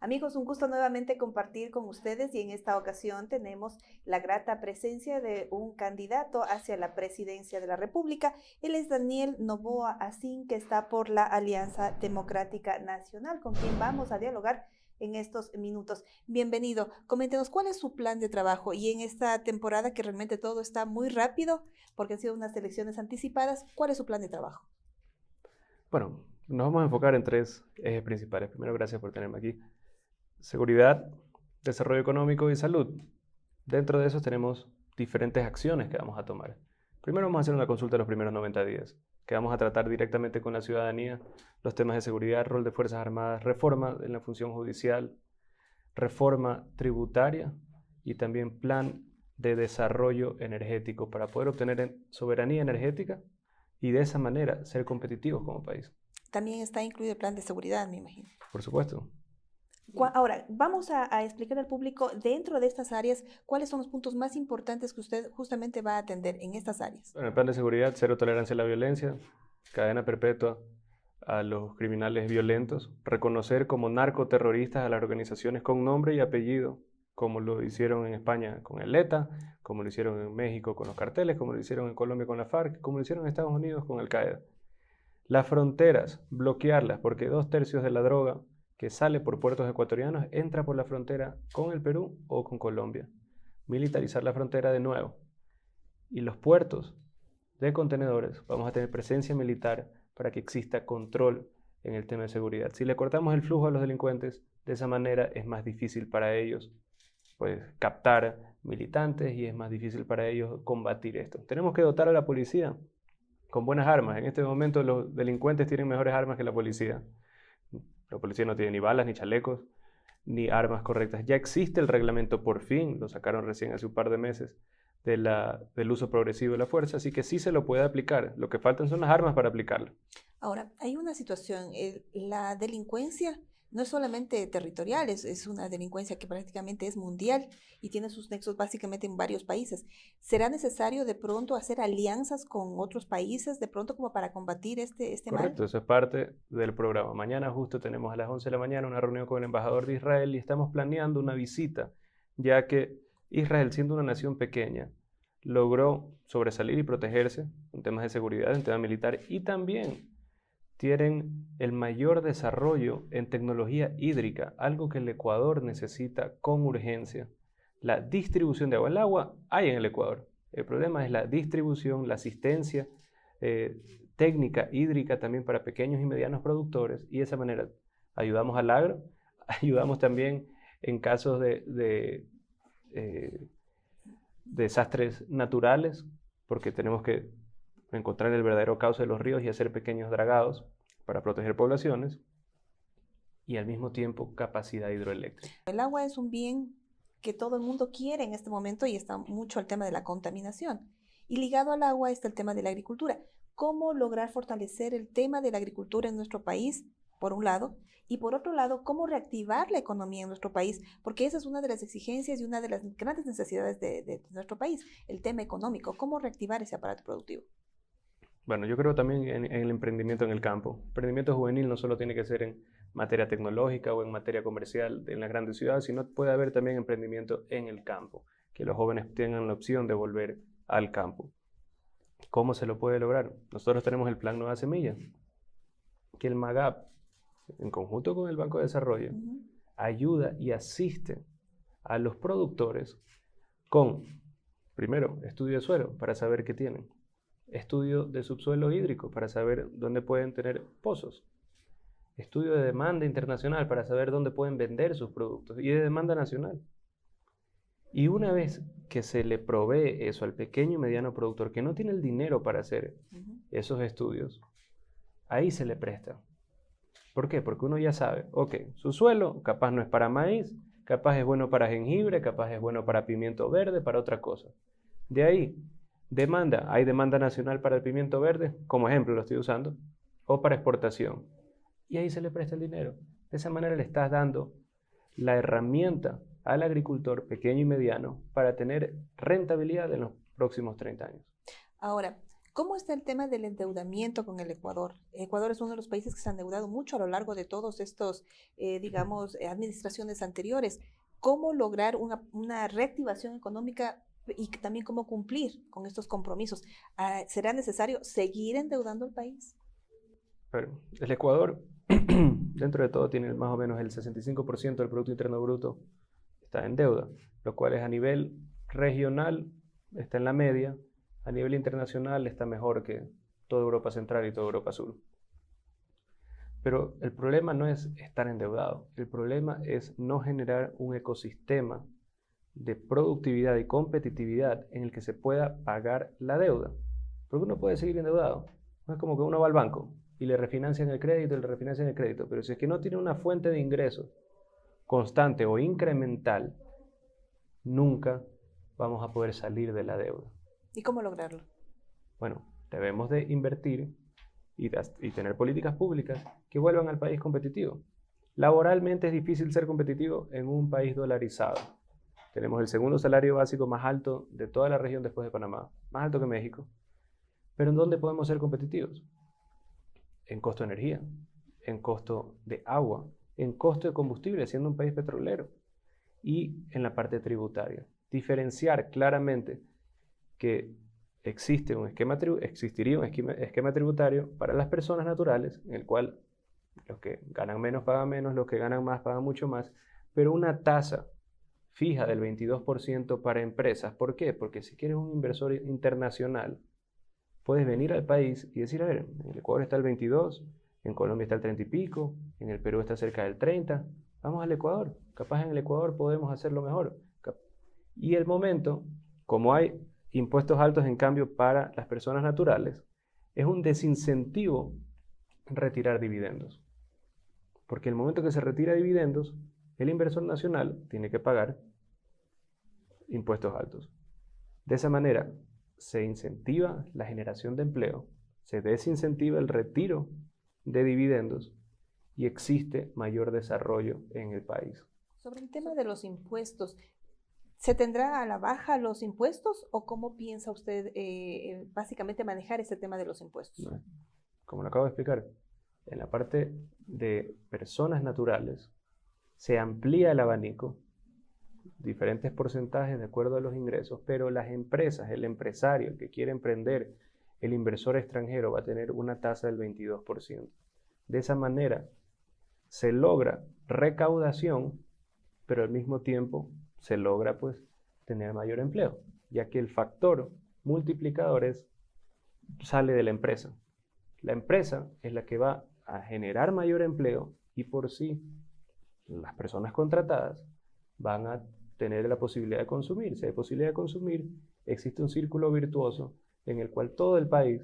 Amigos, un gusto nuevamente compartir con ustedes y en esta ocasión tenemos la grata presencia de un candidato hacia la presidencia de la República. Él es Daniel Noboa Asín, que está por la Alianza Democrática Nacional, con quien vamos a dialogar en estos minutos. Bienvenido. Coméntenos cuál es su plan de trabajo y en esta temporada que realmente todo está muy rápido porque han sido unas elecciones anticipadas, ¿cuál es su plan de trabajo? Bueno, nos vamos a enfocar en tres ejes principales. Primero, gracias por tenerme aquí. Seguridad, desarrollo económico y salud. Dentro de eso tenemos diferentes acciones que vamos a tomar. Primero vamos a hacer una consulta los primeros 90 días, que vamos a tratar directamente con la ciudadanía los temas de seguridad, rol de Fuerzas Armadas, reforma en la función judicial, reforma tributaria y también plan de desarrollo energético para poder obtener soberanía energética y de esa manera ser competitivos como país. También está incluido el plan de seguridad, me imagino. Por supuesto. Ahora, vamos a explicar al público dentro de estas áreas cuáles son los puntos más importantes que usted justamente va a atender en estas áreas. Bueno, el plan de seguridad, cero tolerancia a la violencia, cadena perpetua a los criminales violentos, reconocer como narcoterroristas a las organizaciones con nombre y apellido, como lo hicieron en España con el ETA, como lo hicieron en México con los carteles, como lo hicieron en Colombia con la FARC, como lo hicieron en Estados Unidos con Al-Qaeda. Las fronteras, bloquearlas, porque 2/3 de la droga que sale por puertos ecuatorianos entra por la frontera con el Perú o con Colombia. Militarizar la frontera de nuevo. Y los puertos de contenedores, vamos a tener presencia militar para que exista control en el tema de seguridad. Si le cortamos el flujo a los delincuentes, de esa manera es más difícil para ellos pues, captar militantes y es más difícil para ellos combatir esto. Tenemos que dotar a la policía con buenas armas. En este momento los delincuentes tienen mejores armas que la policía. La policía no tiene ni balas, ni chalecos, ni armas correctas. Ya existe el reglamento, por fin, lo sacaron recién hace un par de meses, del uso progresivo de la fuerza, así que sí se lo puede aplicar. Lo que faltan son las armas para aplicarlo. Ahora, hay una situación, la delincuencia no es solamente territorial, es una delincuencia que prácticamente es mundial y tiene sus nexos básicamente en varios países. ¿Será necesario de pronto hacer alianzas con otros países, de pronto como para combatir este mal? Correcto, eso es parte del programa. Mañana justo tenemos a las 11 de la mañana una reunión con el embajador de Israel y estamos planeando una visita, ya que Israel, siendo una nación pequeña, logró sobresalir y protegerse en temas de seguridad, en temas militar y también tienen el mayor desarrollo en tecnología hídrica, algo que el Ecuador necesita con urgencia. La distribución de agua. El agua hay en el Ecuador. El problema es la distribución, la asistencia técnica hídrica también para pequeños y medianos productores y de esa manera ayudamos al agro, ayudamos también en casos de desastres naturales, porque tenemos que encontrar el verdadero cauce de los ríos y hacer pequeños dragados para proteger poblaciones y al mismo tiempo capacidad hidroeléctrica. El agua es un bien que todo el mundo quiere en este momento y está mucho el tema de la contaminación. Y ligado al agua está el tema de la agricultura. ¿Cómo lograr fortalecer el tema de la agricultura en nuestro país, por un lado? Y por otro lado, ¿cómo reactivar la economía en nuestro país? Porque esa es una de las exigencias y una de las grandes necesidades de nuestro país, el tema económico. ¿Cómo reactivar ese aparato productivo? Bueno, yo creo también en el emprendimiento en el campo. El emprendimiento juvenil no solo tiene que ser en materia tecnológica o en materia comercial en las grandes ciudades, sino puede haber también emprendimiento en el campo, que los jóvenes tengan la opción de volver al campo. ¿Cómo se lo puede lograr? Nosotros tenemos el Plan Nueva Semilla, que el MAGAP, en conjunto con el Banco de Desarrollo, ayuda y asiste a los productores con, primero, estudio de suelo para saber qué tienen, estudio de subsuelo hídrico para saber dónde pueden tener pozos, estudio de demanda internacional para saber dónde pueden vender sus productos y de demanda nacional. Y una vez que se le provee eso al pequeño y mediano productor que no tiene el dinero para hacer esos estudios, ahí se le presta. ¿Por qué? Porque uno ya sabe, ok, su suelo capaz no es para maíz, capaz es bueno para jengibre, capaz es bueno para pimiento verde, para otra cosa. De ahí, demanda, hay demanda nacional para el pimiento verde, como ejemplo lo estoy usando, o para exportación. Y ahí se le presta el dinero. De esa manera le estás dando la herramienta al agricultor pequeño y mediano para tener rentabilidad en los próximos 30 años. Ahora, ¿Cómo está el tema del endeudamiento con el Ecuador? Ecuador es uno de los países que se ha endeudado mucho a lo largo de todos estos, digamos, administraciones anteriores. ¿Cómo lograr una reactivación económica y también cómo cumplir con estos compromisos? ¿Será necesario seguir endeudando al país? Pero el Ecuador, dentro de todo, tiene más o menos el 65% del Producto Interno Bruto está en deuda, lo cual es a nivel regional, está en la media, a nivel internacional está mejor que toda Europa Central y toda Europa Sur. Pero el problema no es estar endeudado, el problema es no generar un ecosistema de productividad y competitividad en el que se pueda pagar la deuda. Porque uno puede seguir endeudado. No es como que uno va al banco y le refinancian el crédito y le refinancian el crédito. Pero si es que no tiene una fuente de ingresos constante o incremental, nunca vamos a poder salir de la deuda. ¿Y cómo lograrlo? Bueno, debemos de invertir y tener políticas públicas que vuelvan al país competitivo. Laboralmente es difícil ser competitivo en un país dolarizado. Tenemos el segundo salario básico más alto de toda la región después de Panamá, más alto que México. Pero ¿en dónde podemos ser competitivos? En costo de energía, en costo de agua, en costo de combustible, siendo un país petrolero, y en la parte tributaria. Diferenciar claramente que existiría un esquema tributario para las personas naturales, en el cual los que ganan menos pagan menos, los que ganan más pagan mucho más, pero una tasa fija del 22% para empresas. ¿Por qué? Porque si quieres un inversor internacional, puedes venir al país y decir, a ver, en el Ecuador está el 22, en Colombia está el 30 y pico, en el Perú está cerca del 30, vamos al Ecuador, capaz en el Ecuador podemos hacerlo mejor. Y el momento, como hay impuestos altos en cambio para las personas naturales, es un desincentivo retirar dividendos. Porque el momento que se retira dividendos, el inversor nacional tiene que pagar impuestos altos. De esa manera, se incentiva la generación de empleo, se desincentiva el retiro de dividendos y existe mayor desarrollo en el país. Sobre el tema de los impuestos, ¿se tendrá a la baja los impuestos o cómo piensa usted básicamente manejar ese tema de los impuestos? Como lo acabo de explicar, en la parte de personas naturales se amplía el abanico, diferentes porcentajes de acuerdo a los ingresos, pero las empresas, el empresario, el que quiere emprender, el inversor extranjero va a tener una tasa del 22%. De esa manera se logra recaudación, pero al mismo tiempo se logra pues tener mayor empleo, ya que el factor multiplicador sale de la empresa. La empresa es la que va a generar mayor empleo y por sí las personas contratadas van a tener la posibilidad de consumir. Si hay posibilidad de consumir, existe un círculo virtuoso en el cual todo el país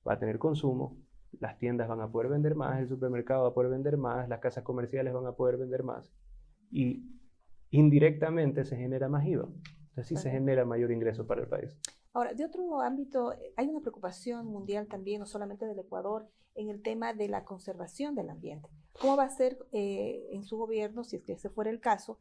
va a tener consumo, las tiendas van a poder vender más, el supermercado va a poder vender más, las casas comerciales van a poder vender más y indirectamente se genera más IVA. Entonces sí se genera mayor ingreso para el país. Ahora, de otro ámbito, hay una preocupación mundial también, no solamente del Ecuador, en el tema de la conservación del ambiente. ¿Cómo va a ser en su gobierno, si es que ese fuera el caso,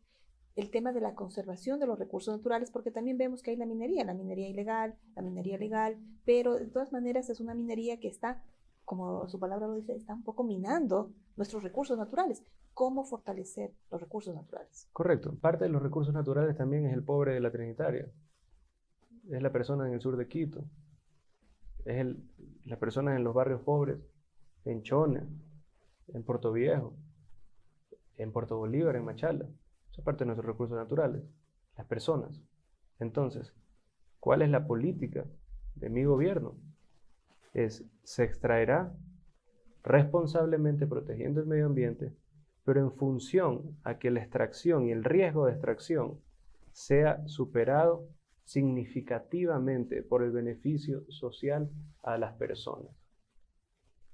el tema de la conservación de los recursos naturales? Porque también vemos que hay la minería ilegal, la minería legal, pero de todas maneras es una minería que está, como su palabra lo dice, está un poco minando nuestros recursos naturales. ¿Cómo fortalecer los recursos naturales? Correcto. Parte de los recursos naturales también es el pobre de la Trinitaria. Es la persona en el sur de Quito. Es la persona en los barrios pobres, en Chone, en Puerto Viejo, en Puerto Bolívar, en Machala. Esa es parte de nuestros recursos naturales. Las personas. Entonces, ¿cuál es la política de mi gobierno? Se extraerá responsablemente protegiendo el medio ambiente, pero en función a que la extracción y el riesgo de extracción sea superado significativamente por el beneficio social a las personas.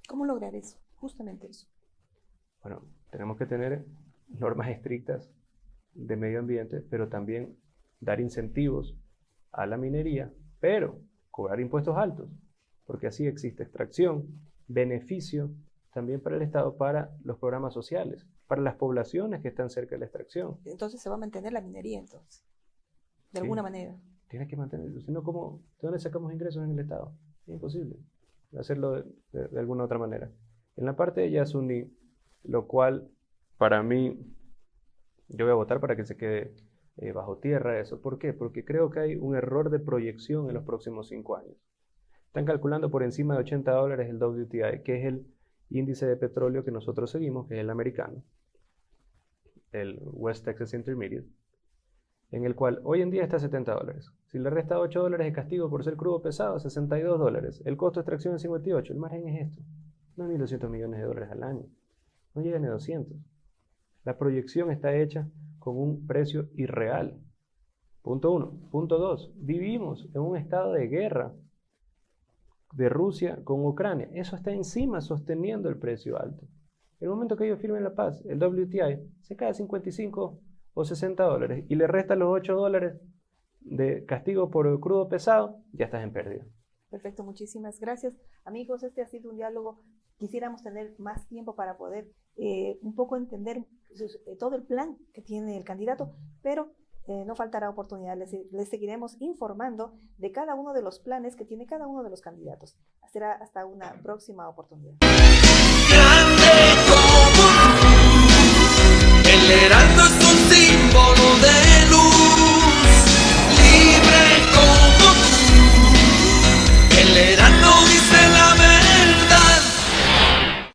¿Cómo lograr eso? Justamente eso. Bueno, tenemos que tener normas estrictas de medio ambiente, pero también dar incentivos a la minería, pero cobrar impuestos altos, porque así existe extracción, beneficio también para el Estado, para los programas sociales, para las poblaciones que están cerca de la extracción. Entonces se va a mantener la minería, entonces, de Sí, alguna manera. tiene que mantenerlo, si no, ¿de dónde sacamos ingresos en el Estado? Es imposible hacerlo de alguna otra manera. En la parte de Yasuni, lo cual para mí, yo voy a votar para que se quede bajo tierra eso. ¿Por qué? Porque creo que hay un error de proyección en los próximos 5 años. Están calculando por encima de $80 el WTI, que es el índice de petróleo que nosotros seguimos, que es el americano, el West Texas Intermediate, en el cual hoy en día está a $70. Si le resta $8 de castigo por ser crudo pesado, $62. El costo de extracción es 58. El margen es esto. No es $1.200 millones al año. No llega ni a 200. La proyección está hecha con un precio irreal. Punto 1. Punto 2. Vivimos en un estado de guerra de Rusia con Ucrania. Eso está encima sosteniendo el precio alto. En el momento que ellos firmen la paz, el WTI se cae a 55 o $60 y le restan los $8 de castigo por crudo pesado, ya estás en pérdida. Perfecto, muchísimas gracias. Amigos, este ha sido un diálogo. Quisiéramos tener más tiempo para poder un poco entender todo el plan que tiene el candidato, pero no faltará oportunidad. Les seguiremos informando de cada uno de los planes que tiene cada uno de los candidatos. Será hasta una próxima oportunidad. Grande como el